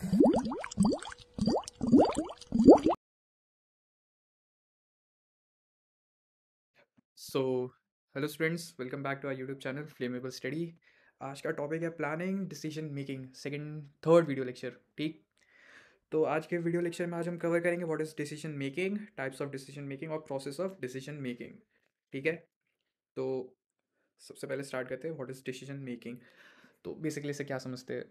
So hello students, welcome back to our YouTube channel flammable study. आज का topic है planning decision making, second third video lecture. ठीक, तो आज के वीडियो लेक्चर में आज हम कवर करेंगे what is decision making, types of decision making और प्रोसेस ऑफ डिसीजन मेकिंग। ठीक है, तो सबसे पहले स्टार्ट करते हैं व्हाट इज़ डिसीजन मेकिंग। तो बेसिकली इसे क्या समझते हैं?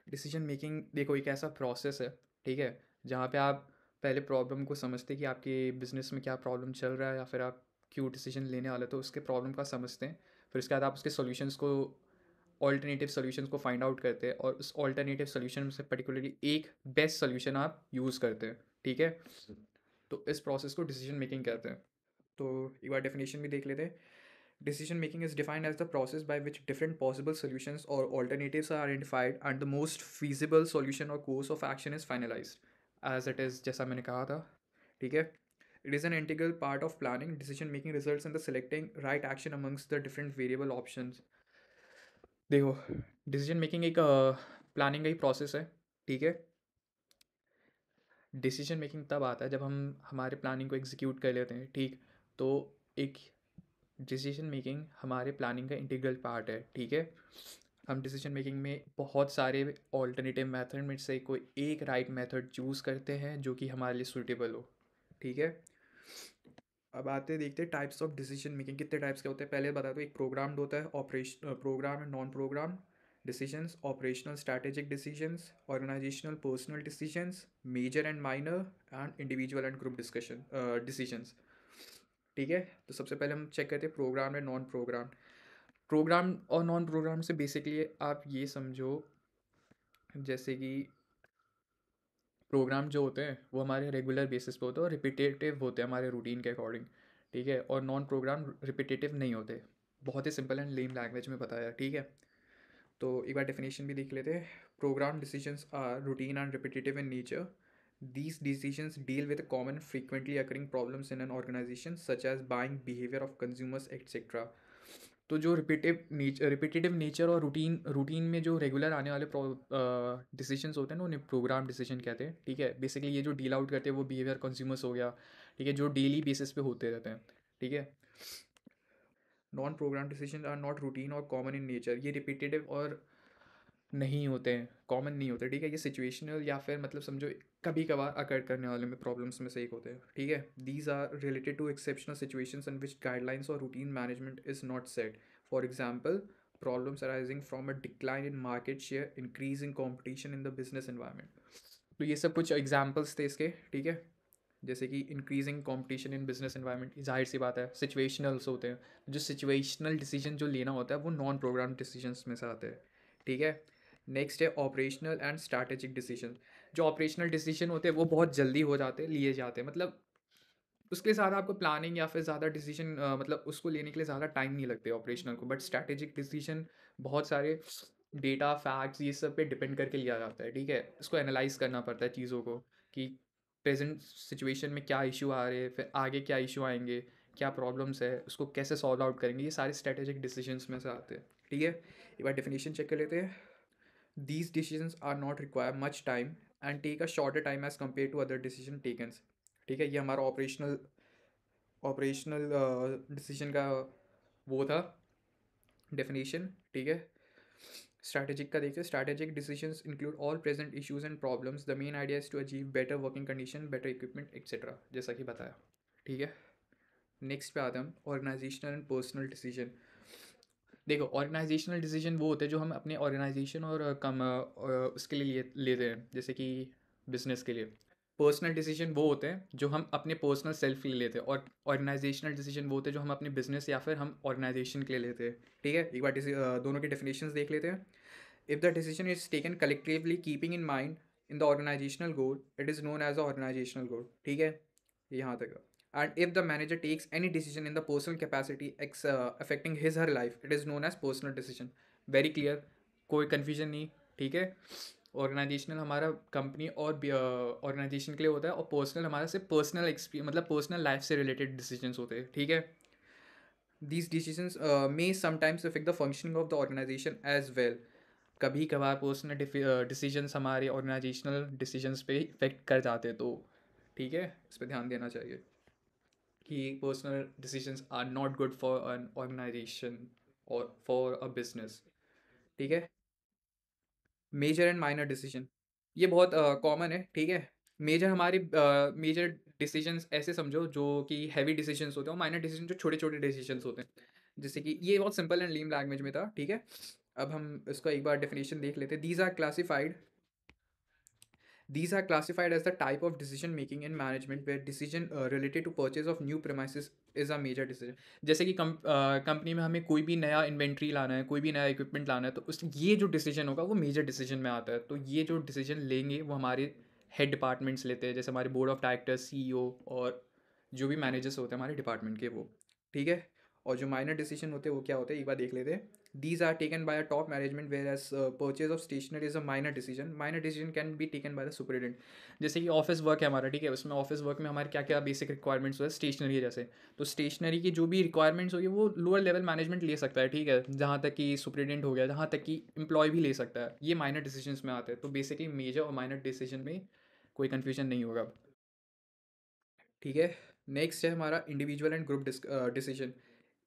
डिसीजन मेकिंग देखो एक ऐसा प्रोसेस है, ठीक है, जहाँ पे आप पहले प्रॉब्लम को समझते हैं कि आपके बिजनेस में क्या प्रॉब्लम चल रहा है या फिर आप क्यों डिसीजन लेने वाले, तो उसके प्रॉब्लम का समझते हैं। फिर उसके बाद आप उसके सॉल्यूशंस को, ऑल्टरनेटिव सॉल्यूशंस को फाइंड आउट करते हैं और उस ऑल्टरनेटिव सॉल्यूशन से पर्टिकुलरली एक बेस्ट सॉल्यूशन आप यूज़ करते हैं। ठीक है, तो इस प्रोसेस को डिसीजन मेकिंग कहते हैं। तो एक बार डेफिनेशन भी देख लेते हैं। Decision making is defined as the process by which different possible solutions or alternatives are identified and the most feasible solution or course of action is finalized. As it is, जैसा मैंने कहा था, ठीक है, it is an integral part of planning. Decision making results in the selecting right action amongst the different variable options. देखो, decision making एक planning का ही process है। ठीक है, डिसीजन मेकिंग तब आता है जब हम हमारे प्लानिंग को एग्जीक्यूट कर लेते हैं। ठीक, तो एक डिसीजन मेकिंग हमारे प्लानिंग का इंटीग्रल पार्ट है। ठीक है, हम डिसीजन मेकिंग में बहुत सारे ऑल्टरनेटिव मेथड में से कोई एक राइट मेथड चूज़ करते हैं जो कि हमारे लिए सूटेबल हो। ठीक है, अब आते देखते हैं टाइप्स ऑफ डिसीजन मेकिंग कितने टाइप्स के होते हैं। पहले बता दो, एक प्रोग्राम्ड होता है, operation program and non program decisions, operational strategic decisions, organisational personal decisions, major and minor and individual and group discussion decisions. ठीक है, तो सबसे पहले हम चेक करते हैं program and non program. Program और नॉन प्रोग्राम से बेसिकली आप ये समझो, जैसे कि प्रोग्राम जो होते हैं वो हमारे रेगुलर बेसिस पे होते हैं और रिपीटेटिव होते हैं हमारे रूटीन के अकॉर्डिंग। ठीक है, और नॉन प्रोग्राम रिपीटेटिव नहीं होते। बहुत ही सिंपल एंड लेम लैंग्वेज में बताया। ठीक है, तो एक बार डेफिनेशन भी देख लेते हैं। Program decisions are routine and repetitive in nature. These decisions deal with common frequently occurring problems in an organization such as buying behavior of consumers etc. तो जो रिपीटेटिव नेचर और रूटीन में जो रेगुलर आने वाले डिसीजंस होते हैं ना, उन्हें प्रोग्राम डिसीजन कहते हैं। ठीक है, बेसिकली ये जो डील आउट करते हैं वो बिहेवियर कंज्यूमर्स हो गया। ठीक है, जो डेली बेसिस पे होते रहते हैं। ठीक है, non program decision are not routine और कॉमन इन नेचर, ये रिपीटेटिव और नहीं होते हैं, कॉमन नहीं होते। ठीक है, ये सिचुएशनल या फिर मतलब समझो कभी कभार अकर करने वाले में प्रॉब्लम्स में से एक होते हैं। ठीक है, these are related to exceptional situations in which guidelines और routine management is not set. For example, problems arising from a decline in market share, increase in competition in the business environment. तो ये सब कुछ examples थे इसके। ठीक है, जैसे कि increasing competition in business environment, जाहिर सी बात है सिचुएशनल्स होते हैं। जो सिचुएशनल डिसीजन जो लेना होता है वो नॉन प्रोग्राम डिसीजंस में से आते हैं। ठीक है, नेक्स्ट है ऑपरेशनल एंड स्ट्रैटेजिक डिसीजन। जो ऑपरेशनल डिसीजन होते हैं वो बहुत जल्दी हो जाते हैं, लिए जाते हैं, मतलब उसके साथ आपको प्लानिंग या फिर ज़्यादा डिसीजन मतलब उसको लेने के लिए ज़्यादा टाइम नहीं लगते ऑपरेशनल को। बट स्ट्रैटेजिक डिसीजन बहुत सारे डेटा फैक्ट्स ये सब पे डिपेंड करके लिया जाता है। ठीक है, इसको एनालाइज करना पड़ता है चीज़ों को कि प्रेजेंट सिचुएशन में क्या इशू आ रहे हैं, फिर आगे क्या इशू आएंगे, क्या प्रॉब्लम्स है, उसको कैसे सॉल्व आउट करेंगे, ये सारे स्ट्रैटेजिक डिसीजंस में से आते हैं। ठीक है, एक बार डेफिनेशन चेक कर लेते हैं। These decisions are not require much time and take a shorter time as compare to other decision taken. ठीक है, ये हमारा ऑपरेशनल डिसीजन का वो था डेफिनेशन। ठीक है, स्ट्रैटेजिक का देखते हैं। Strategic decisions include all present issues and problems, the main idea is to achieve better working condition, better equipment etcetera, जैसा कि बताया। ठीक है, नेक्स्ट पे आते हैं हम ऑर्गेनाइजेशनल एंड पर्सनल डिसीजन। देखो, ऑर्गेनाइजेशनल डिसीजन वो होते हैं जो हम अपने ऑर्गेनाइजेशन और उसके लिए लेते हैं, जैसे कि बिजनेस के लिए। पर्सनल डिसीजन वो होते हैं जो हम अपने पर्सनल सेल्फ के लिए लेते हैं, और ऑर्गेनाइजेशनल डिसीजन वो होते हैं जो हम अपने बिजनेस या फिर हम ऑर्गेनाइजेशन के लिए लेते हैं। ठीक है, एक बार दोनों की डेफिनेशंस देख लेते हैं। If the decision is taken collectively keeping in mind in the organisational goal, it is known as a organisational goal. ठीक है, यहाँ तक। And if the manager takes any decision in the personal capacity affecting his her life, it is known as personal decision. Very clear, कोई confusion नहीं। ठीक है, organisational हमारा company और ऑर्गेनाइजेशन के लिए होता है, और पर्सनल हमारा सिर्फ पर्सनल एक्सपीरियंस मतलब पर्सनल लाइफ से रिलेटेड डिसीजंस होते हैं। ठीक है, these decisions may sometimes affect the functioning of the organization as well. कभी कभार पर्सनल डिसीजंस हमारे ऑर्गेनाइजेशनल डिसीजंस पे इफेक्ट कर जाते, तो ठीक है, इस पर ध्यान देना चाहिए कि personal decisions are not good for an organisation और फॉर अ बिजनेस। ठीक है। मेजर एंड माइनर डिसीजन, ये बहुत कॉमन है। ठीक है। मेजर हमारी मेजर डिसीजंस ऐसे समझो जो कि हैवी डिसीजंस होते हैं, और माइनर डिसीजन जो छोटे छोटे डिसीजंस होते हैं। जैसे कि ये बहुत सिंपल एंड लीम लैंग्वेज में था। ठीक है। अब हम इसका एक बार डेफिनेशन देख लेते हैं। These are classified as the type of decision making in management where decision related to purchase of new premises is a major decision. जैसे कि कंपनी में हमें कोई भी नया इन्वेंट्री लाना है, कोई भी नया इक्विपमेंट लाना है, तो उस ये जो डिसीजन होगा वो मेजर डिसीजन में आता है। तो ये जो डिसीजन लेंगे वो हमारे हेड डिपार्टमेंट्स लेते हैं, जैसे हमारे बोर्ड ऑफ डायरेक्टर्स, CEO, और जो भी मैनेजर्स होते हैं हमारे डिपार्टमेंट के, वो। ठीक है। और जो माइनर डिसीजन होते हैं वो क्या होते हैं, एक बार देख लेते हैं। These are taken by a top management, whereas purchase of stationery is a minor decision. Minor decision can be taken by the superintendent. जैसे कि ऑफिस वर्क है हमारा, ठीक है, उसमें ऑफिस वर्क में हमारे क्या क्या बेसिक रिक्वायरमेंट्स हो है स्टेशनरी जैसे, तो स्टेशनरी की जो भी रिक्वायरमेंट्स होगी वो लोअर लेवल मैनेजमेंट ले सकता है। ठीक है। जहाँ तक कि सुपरिटेंडेंट हो गया, जहाँ तक कि एम्प्लॉय भी ले सकता है, ये माइनर डिसीजंस में आते हैं। तो बेसिकली मेजर और माइनर डिसीजन में कोई कन्फ्यूजन नहीं होगा। ठीक है। नेक्स्ट है हमारा individual and group decision.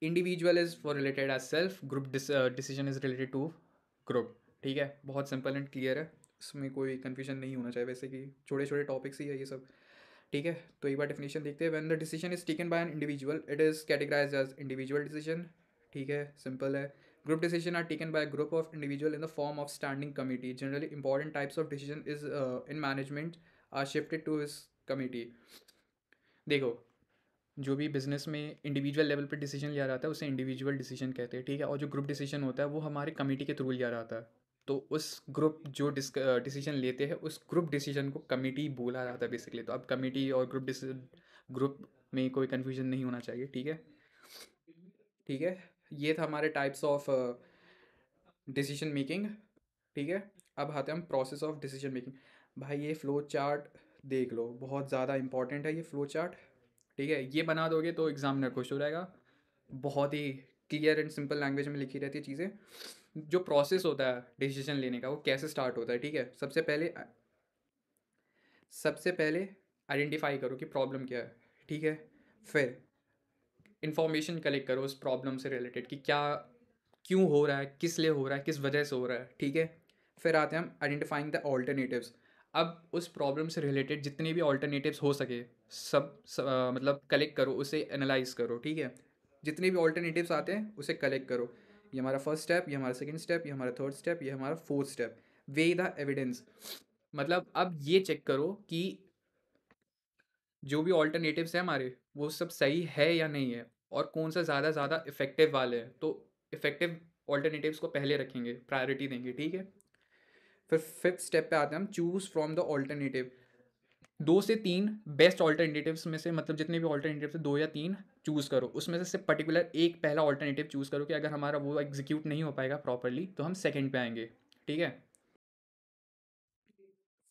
Individual is for related as self, group decision is related to group. ठीक है। बहुत सिंपल एंड क्लियर है, इसमें कोई कन्फ्यूजन नहीं होना चाहिए, वैसे कि छोटे छोटे टॉपिक्स ही है ये सब। ठीक है। तो एक बार डेफिनेशन देखते हैं। When the decision is taken by an individual it is categorised as individual decision. ठीक है, सिंपल है। Group decision are taken by group of individual in the form of standing committee. Generally important types of decision is in management are shifted to his committee. देखो, जो भी business में individual level पे decision लिया जाता है उसे individual decision कहते हैं। ठीक है। और जो ग्रुप डिसीजन होता है वो हमारी कमेटी के थ्रू लिया जाता है। तो उस ग्रुप जो डिसीजन लेते हैं उस ग्रुप डिसीजन को कमेटी बोला जाता है बेसिकली। तो अब कमेटी और ग्रुप में कोई कन्फ्यूजन नहीं होना चाहिए। ठीक है। ठीक है। ये था हमारे टाइप्स ऑफ डिसीजन मेकिंग। ठीक है। अब आते हैं हम प्रोसेस ऑफ डिसीजन मेकिंग। भाई ये फ्लो चार्ट देख लो, बहुत ज़्यादा इंपॉर्टेंट है ये फ्लो चार्ट। ठीक है। ये बना दोगे तो एग्जामिनर खुश हो जाएगा। बहुत ही क्लियर एंड सिंपल लैंग्वेज में लिखी रहती है चीज़ें। जो प्रोसेस होता है डिसीजन लेने का वो कैसे स्टार्ट होता है। ठीक है। सबसे पहले आइडेंटिफाई करो कि प्रॉब्लम क्या है। ठीक है। फिर इंफॉर्मेशन कलेक्ट करो उस प्रॉब्लम से रिलेटेड कि क्या, क्यों हो रहा है, किस लिए हो रहा है, किस वजह से हो रहा है। ठीक है। फिर आते हैं हम आइडेंटिफाइंग द ऑल्टरनेटिव्स। अब उस प्रॉब्लम से रिलेटेड जितने भी ऑल्टरनेटिव्स हो सके मतलब कलेक्ट करो, उसे एनालाइज करो। ठीक है। जितने भी ऑल्टरनेटिव्स आते हैं उसे कलेक्ट करो। ये हमारा फर्स्ट स्टेप, ये हमारा सेकंड स्टेप, ये हमारा थर्ड स्टेप, ये हमारा fourth step. Way the evidence, मतलब अब ये चेक करो कि जो भी ऑल्टरनेटिव्स हैं हमारे वो सब सही है या नहीं है, और कौन सा ज़्यादा इफेक्टिव वाले हैं। तो इफेक्टिव ऑल्टरनेटिव्स को पहले रखेंगे, प्रायोरिटी देंगे। ठीक है। फिर फिफ्थ स्टेप पे आते हैं हम, चूज़ फ्रॉम द ऑल्टरनेटिव। 2 से 3 बेस्ट ऑल्टरनेटिव्स में से, मतलब जितने भी ऑल्टरनेटिव है 2 या 3 चूज़ करो, उसमें से सिर्फ पर्टिकुलर एक पहला ऑल्टरनेटिव चूज़ करो कि अगर हमारा वो एग्जीक्यूट नहीं हो पाएगा प्रॉपरली तो हम सेकंड पे आएंगे। ठीक है।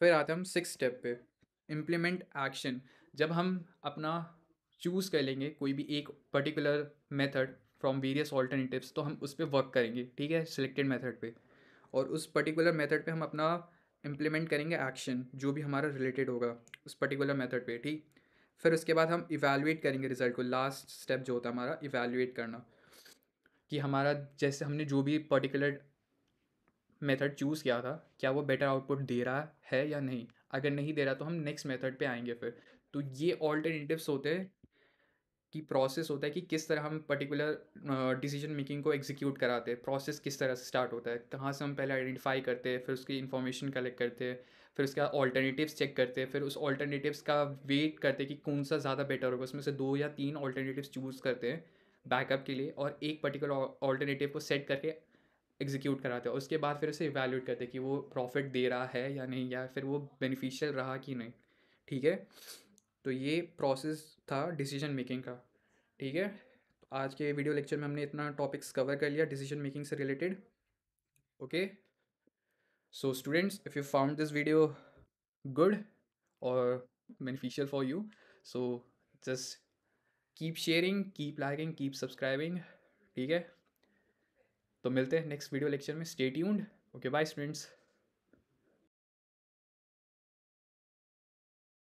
फिर आते हैं हम सिक्स स्टेप पे, इम्प्लीमेंट एक्शन। जब हम अपना चूज़ कर लेंगे कोई भी एक particular method from various alternatives, तो हम उस पर वर्क करेंगे। ठीक है, सिलेक्टेड मेथड पे, और उस पर्टिकुलर मेथड पे हम अपना इम्प्लीमेंट करेंगे एक्शन जो भी हमारा रिलेटेड होगा उस पर्टिकुलर मेथड पे। ठीक। फिर उसके बाद हम इवैल्यूएट करेंगे रिजल्ट को। लास्ट स्टेप जो होता है हमारा इवैल्यूएट करना, कि हमारा जैसे हमने जो भी पर्टिकुलर मेथड चूज़ किया था क्या वो बेटर आउटपुट दे रहा है या नहीं। अगर नहीं दे रहा तो हम नेक्स्ट मेथड पे आएंगे फिर। तो ये ऑल्टरनेटिव्स होते हैं कि प्रोसेस होता है कि किस तरह हम पर्टिकुलर डिसीजन मेकिंग को एग्जीक्यूट कराते हैं। प्रोसेस किस तरह से स्टार्ट होता है, कहाँ से हम पहले आइडेंटिफाई करते हैं, फिर उसकी इन्फॉर्मेशन कलेक्ट करते हैं, फिर उसका ऑल्टरनेटिव्स चेक करते हैं, फिर उस ऑल्टरनेटिव्स का वेट करते हैं कि कौन सा ज़्यादा बेटर होगा, उसमें से 2 या 3 ऑल्टरनेटिव्स चूज़ करते हैं बैकअप के लिए, और एक पर्टिकुलर ऑल्टरनेटिव को सेट करके एग्जीक्यूट कराते हैं। उसके बाद फिर उसे इवैल्यूएट करते हैं कि वो प्रॉफिट दे रहा है या नहीं, या फिर वो बेनिफिशियल रहा कि नहीं। ठीक है। तो ये प्रोसेस था डिसीजन मेकिंग का। ठीक है। तो आज के वीडियो लेक्चर में हमने इतना टॉपिक्स कवर कर लिया डिसीजन मेकिंग से related. Okay. So students, if you found this video good और beneficial for you, so just keep sharing, keep liking, keep subscribing। ठीक है। तो मिलते हैं नेक्स्ट वीडियो लेक्चर में, stay tuned. Okay bye students.